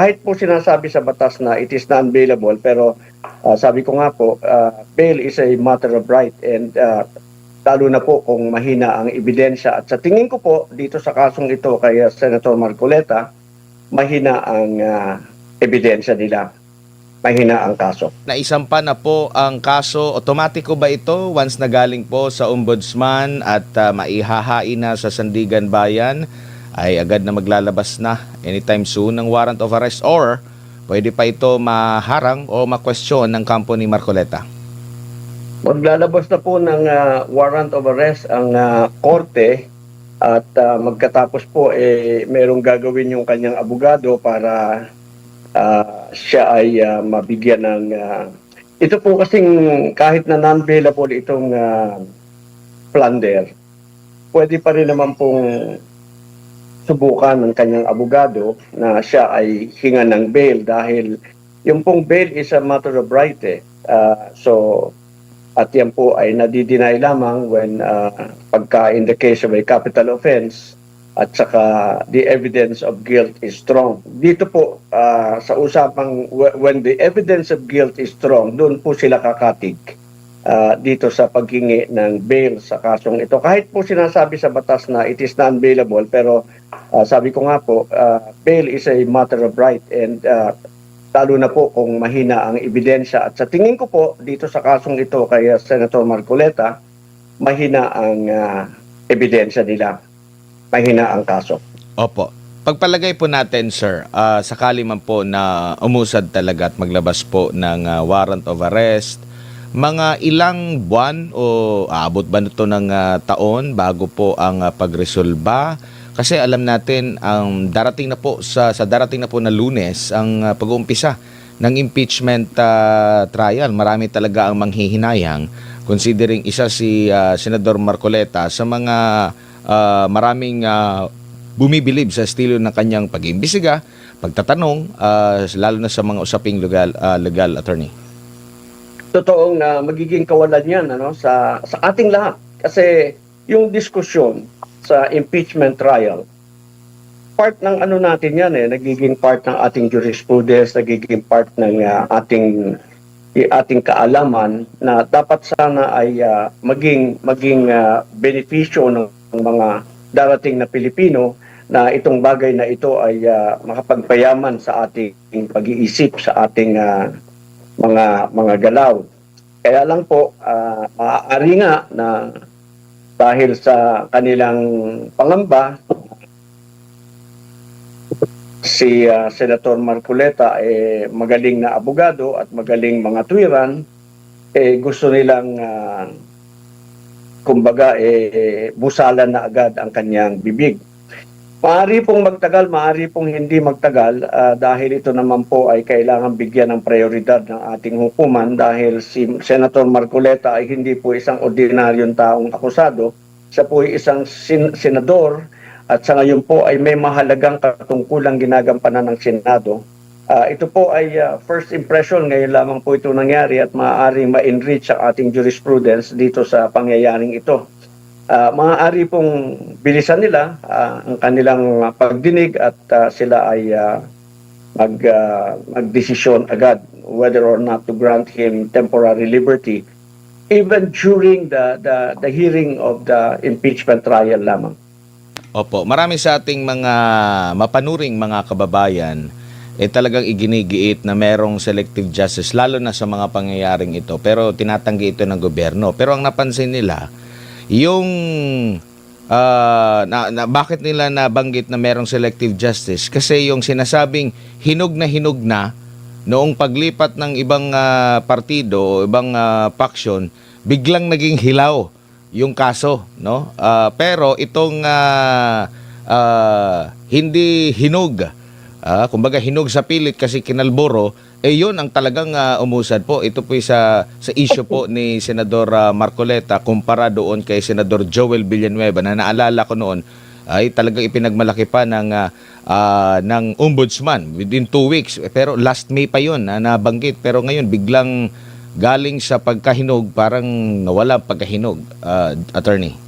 kahit po sinasabi sa batas na it is non-bailable, pero sabi ko nga po, bail is a matter of right, and lalo na po kung mahina ang ebidensya. At sa tingin ko po, dito sa kasong ito kay Senator Marcoleta, mahina ang ebidensya nila. Mahina ang kaso. Naisampa na po ang kaso. Otomatiko ba ito once na galing po sa ombudsman at maihahain na sa Sandigan Bayan, ay agad na maglalabas na anytime soon ng warrant of arrest, or pwede pa ito maharang o ma-question ng kampo ni Marcoleta? Maglalabas na po ng warrant of arrest ang korte, at magkatapos po merong gagawin yung kanyang abogado para siya ay mabigyan ng ito po kasing kahit na non-bailable itong plunder, pwede pa rin naman pong subukan ng kanyang abogado na siya ay hinga ng bail, dahil yung pong bail is a matter of right so at yan po ay nadi-deny lamang when pagka in the case of a capital offense at saka the evidence of guilt is strong. Dito po sa usapang when the evidence of guilt is strong, doon po sila kakatig dito sa paghingi ng bail sa kasong ito. Kahit po sinasabi sa batas na it is non-bailable, pero sabi ko nga po, bail is a matter of right, and lalo na po kung mahina ang ebidensya. At sa tingin ko po, dito sa kasong ito kay Senator Marcoleta, mahina ang ebidensya nila. Mahina ang kaso. Opo. Pagpalagay po natin, sir, sakali man po na umusad talaga at maglabas po ng warrant of arrest, mga ilang buwan o aabot ba nito ng taon bago po ang pagresolba? Kasi alam natin ang darating na po sa darating na po na Lunes ang pag-uumpisa ng impeachment trial. Marami talaga ang manghihinayang, considering isa si Senador Marcoleta sa mga maraming bumibilib sa estilo ng kanyang pag-iimbestiga, pagtatanong, lalo na sa mga usaping legal attorney. Totoong na magiging kawalan yan sa ating lahat. Kasi yung diskusyon sa impeachment trial, part ng natin yan nagiging part ng ating jurisprudence, nagiging part ng ating kaalaman na dapat sana ay maging benepisyo ng mga darating na Pilipino, na itong bagay na ito ay makapagpayaman sa ating pag-iisip, sa ating mga galaw. Kaya lang po, maaari nga na dahil sa kanilang pangamba, si Senator Marcoleta magaling na abogado at magaling mga tuwiran, gusto nilang kumbaga busalan na agad ang kanyang bibig. Maaari pong magtagal, maaari pong hindi magtagal, dahil ito naman po ay kailangan bigyan ng prioridad ng ating hukuman, dahil si Senator Marcoleta ay hindi po isang ordinaryong taong akusado. Siya po ay isang senador, at sa ngayon po ay may mahalagang katungkulang ginagampanan ng Senado. Ito po ay first impression, ngayon lamang po ito nangyari, at maaaring ma-enrich ang ating jurisprudence dito sa pangyayaring ito. Maaari pong bilisan nila ang kanilang pagdinig, at sila ay magdesisyon agad whether or not to grant him temporary liberty even during the hearing of the impeachment trial lamang. Opo, marami sa ating mga mapanuring mga kababayan talagang iginigiit na merong selective justice lalo na sa mga pangyayaring ito, pero tinatanggi ito ng gobyerno. Pero ang napansin nila, yung bakit nila nabanggit na merong selective justice? Kasi yung sinasabing hinog na noong paglipat ng ibang partido o ibang faction, biglang naging hilaw yung kaso, no? Pero itong hindi hinog, kumbaga hinog sa pilit kasi kinalboro, yun ang talagang umusad po. Ito po sa issue po ni Senador Marcoleta kumpara doon kay Senador Joel Villanueva, na naalala ko noon ay talagang ipinagmalaki pa ng ombudsman within 2 weeks. Pero last May pa yun na nabanggit. Pero ngayon biglang galing sa pagkahinog, parang nawala pagkahinog, attorney.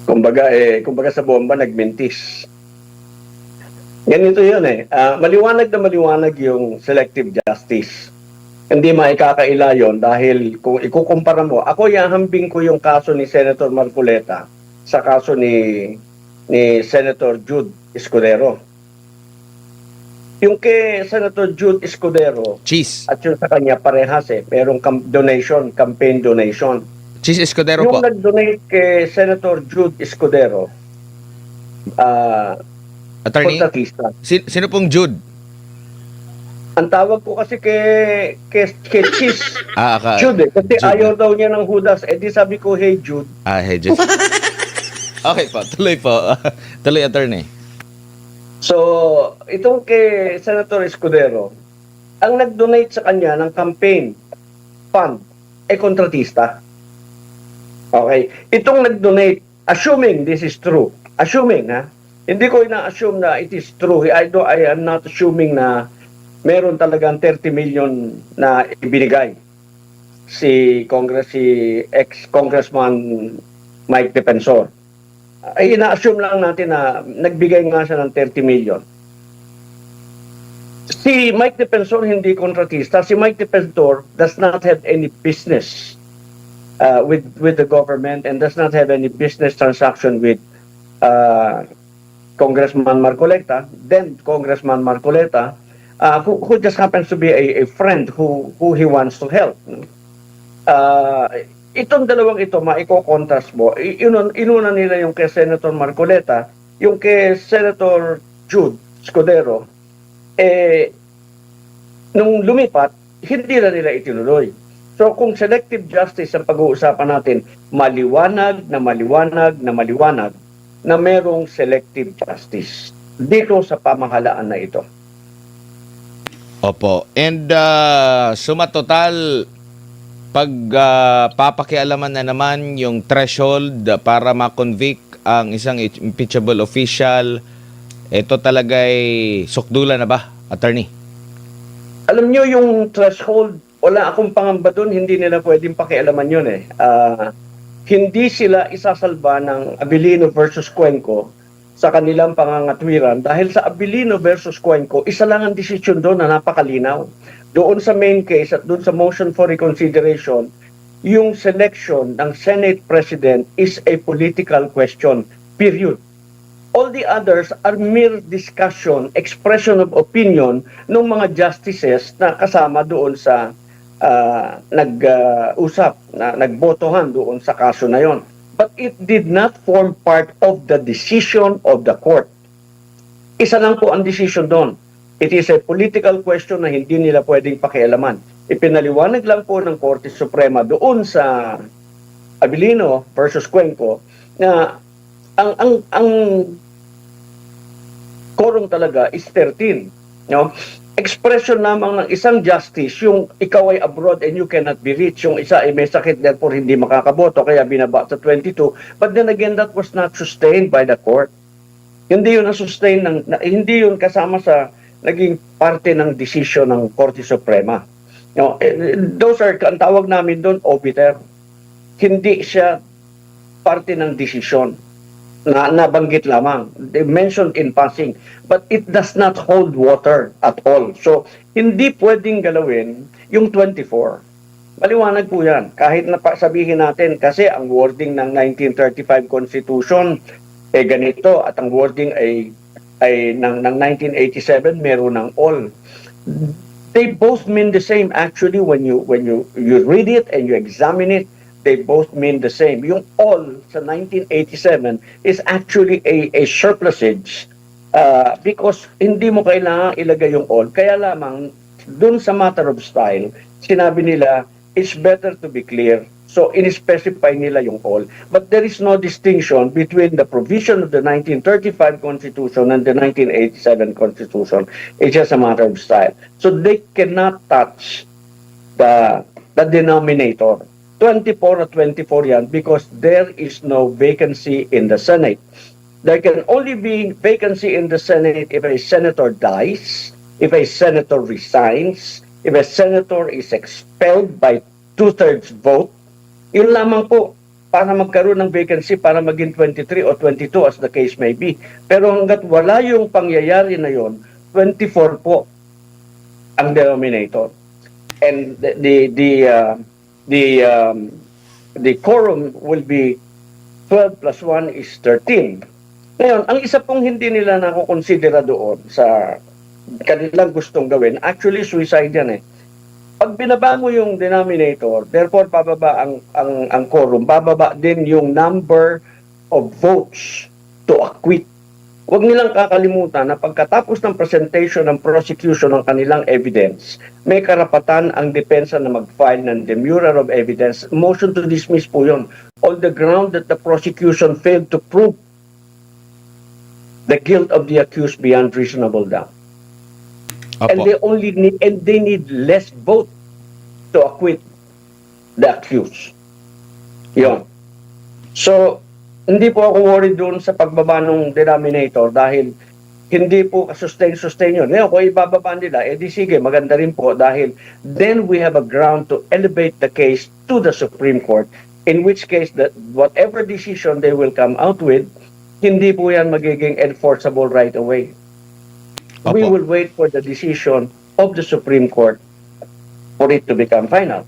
Kumbaga sa bomba nagmintis. Ganito yun eh. Maliwanag na maliwanag yung selective justice. Hindi maikakaila yun dahil kung ikukumpara mo, ako ihahambing ko yung kaso ni Senator Marcoleta sa kaso ni Senator Jude Escudero. Yung kay Senator Jude Escudero Cheese. at yung sa kanya parehas eh, merong campaign donation. Cheese Escudero Yung po. nag-donate kay Senator Jude Escudero, Attorney, kontratista. sino pong Jude? Ang tawag ko kasi kay Cheese, Jude eh, kasi Jude. ayaw daw niya ng Judas. Eh di sabi ko, hey Jude. Hey, Jude. Okay po, tuloy po. Tuloy, attorney. So, itong kay Senator Escudero, ang nag-donate sa kanya ng campaign fund ay kontratista. Okay. Itong nag-donate, assuming this is true, assuming ha, hindi ko ina-assume na it is true. I am not assuming na meron talagang 30 million na ibinigay si ex-Congressman Mike Defensor. Ay ina-assume lang natin na nagbigay nga siya ng 30 million. Si Mike Defensor hindi kontratista. Si Mike Defensor does not have any business with the government and does not have any business transaction with Congressman Marcoleta, then Congressman Marcoleta, who just happens to be a friend who he wants to help. Itong dalawang ito, maiko-contrast mo. Inuna nila yung kay Senator Marcoleta, yung kay Senator Jude Escudero, nung lumipat, hindi na nila itinuloy. So kung selective justice ang pag-uusapan natin, maliwanag na merong selective justice dito sa pamahalaan na ito. Opo. And suma total, pag papakialaman na naman yung threshold para ma-convict ang isang impeachable official, ito talaga'y sukdulan na ba, attorney? Alam nyo yung threshold, wala akong pangamba doon, hindi nila pwedeng pakialaman yun eh. Hindi sila isasalba ng Abilino versus Cuenco sa kanilang pangangatwiran dahil sa Abilino versus Cuenco, isa lang ang desisyon doon na napakalinaw. Doon sa main case at doon sa motion for reconsideration, yung selection ng Senate President is a political question, period. All the others are mere discussion, expression of opinion ng mga justices na kasama doon sa nag-usap, nagbotohan doon sa kaso na yon. But it did not form part of the decision of the court. Isa lang po ang decision doon. It is a political question na hindi nila pwedeng pakialaman. Ipinaliwanag lang po ng Korte Suprema doon sa Abilino versus Cuenco na ang quorum talaga is 13. No? Expression lamang ng isang justice, yung ikaw ay abroad and you cannot be reached, yung isa ay may sakit therefore hindi makakaboto kaya binaba sa 22. But then again, that was not sustained by the court. Hindi yun na-sustain, hindi yun kasama sa naging parte ng desisyon ng Korte Suprema. No, those are, ang tawag namin doon, obiter. Hindi siya parte ng desisyon. Nabanggit lamang. They mentioned in passing. But it does not hold water at all. So, hindi pwedeng galawin yung 24. Maliwanag po yan. Kahit na sabihin natin, kasi ang wording ng 1935 Constitution, ganito, at ang wording ay ng 1987, meron ng all. They both mean the same actually when you read it and you examine it. They both mean the same. Yung all sa 1987 is actually a surplusage because hindi mo kailangan ilagay yung all. Kaya lamang, dun sa matter of style, sinabi nila, it's better to be clear. So, in-specify nila yung all. But there is no distinction between the provision of the 1935 Constitution and the 1987 Constitution. It's just a matter of style. So, they cannot touch the denominator. 24 or 24 yan because there is no vacancy in the Senate. There can only be vacancy in the Senate if a senator dies, if a senator resigns, if a senator is expelled by 2/3 vote. Yun lamang po. para magkaroon ng vacancy para maging 23 o 22 as the case may be. Pero hanggat wala yung pangyayari na yon, 24 po ang denominator. And the quorum will be 12 plus 1 is 13. Ngayon, ang isa pong hindi nila nakukonsidera doon sa kanilang gustong gawin, actually suicide yan eh. Pag binaba mo yung denominator, therefore bababa ang quorum, bababa din yung number of votes to acquit. Huwag nilang kakalimutan na pagkatapos ng presentation ng prosecution ng kanilang evidence, may karapatan ang depensa na mag-file ng demurrer of evidence. Motion to dismiss po yun. On the ground that the prosecution failed to prove the guilt of the accused beyond reasonable doubt. And Opo. they need less vote to acquit the accused. Yun. So, hindi po ako worried doon sa pagbaba ng denominator dahil hindi po sustain yun. Ngayon, kung ibababa nila, di sige, maganda rin po dahil then we have a ground to elevate the case to the Supreme Court, in which case that whatever decision they will come out with, hindi po yan magiging enforceable right away. We Opo. will wait for the decision of the Supreme Court for it to become final.